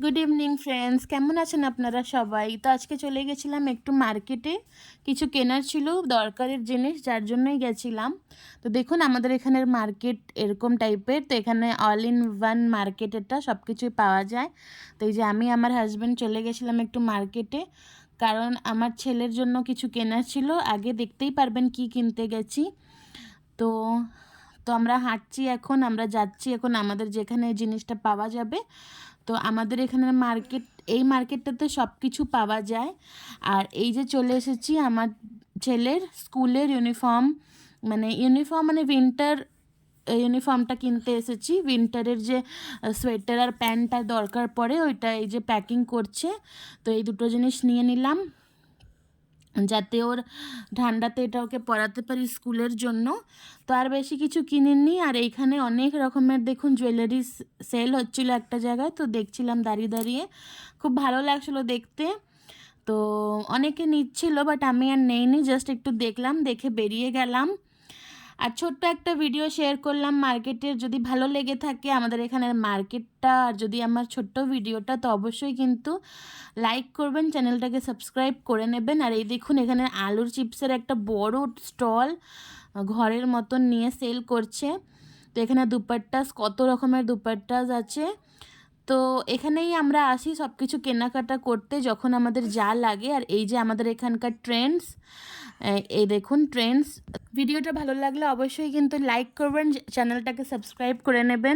Good evening friends, কেমন আছেন আপনারা সবাই? তো আজকে চলে গেছিলাম একটু মার্কেটে, কিছু কেনার ছিল দরকারের জিনিস, যার জন্যই গেছিলাম। তো দেখুন আমাদের এখানের মার্কেট এরকম টাইপের। তো এখানে অল ইন ওয়ান মার্কেট, এটা সব কিছুই পাওয়া যায়। তো এই যে আমি আমার হাজব্যান্ড চলে গেছিলাম একটু মার্কেটে, কারণ আমার ছেলের জন্য কিছু কেনার ছিল। আগে দেখতেই পারবেন কি কিনতে গেছি। তো তো আমরা হাঁটছি এখন, আমরা যাচ্ছি এখন আমাদের যেখানে জিনিসটা পাওয়া যাবে। তো আমাদের এখানের মার্কেট, এই মার্কেটটাতে সব কিছু পাওয়া যায়। আর এই যে চলে এসেছি আমার ছেলের স্কুলের ইউনিফর্ম, মানে উইন্টার ইউনিফর্মটা কিনতে এসেছি। উইন্টারের যে সোয়েটার আর প্যান্টটা দরকার পড়ে, ওইটা এই যে প্যাকিং করছে। তো এই দুটো জিনিস নিয়ে নিলাম, যাতে ওর ঠান্ডাতে এটা ওকে পরাতে পারি স্কুলের জন্য। তো আর বেশি কিছু কিনিনি। আর এইখানে অনেক রকমের দেখুন জুয়েলারি সেল হচ্ছিলো একটা জায়গায়, তো দেখছিলাম দাঁড়িয়ে দাঁড়িয়ে, খুব ভালো লাগছিলো দেখতে। তো অনেকে নিচ্ছিল, বাট আমি আর নেইনি, জাস্ট একটু দেখলাম, দেখে বেরিয়ে গেলাম। আর ছোট্ট একটা ভিডিও শেয়ার করলাম মার্কেটের। যদি ভালো লেগে থাকে আমাদের এখানের মার্কেটটা, আর যদি আমার ছোট্ট ভিডিওটা, তো অবশ্যই কিন্তু লাইক করবেন, চ্যানেলটাকে সাবস্ক্রাইব করে নেবেন। আর এই দেখুন এখানে আলুর চিপসের একটা বড় স্টল ঘরের মতন নিয়ে সেল করছে। তো এখানে দুপাট্টাস, কত রকমের দুপাট্টাস আছে। তো এখানেই আমরা আসি সব কিছু কেনাকাটা করতে যখন আমাদের যা লাগে। আর এই যে আমাদের এখানকার ট্রেন্ডস, এই দেখুন ট্রেন্ডস। ভিডিওটা ভালো লাগলে অবশ্যই কিন্তু লাইক করবেন, চ্যানেলটাকে সাবস্ক্রাইব করে নেবেন।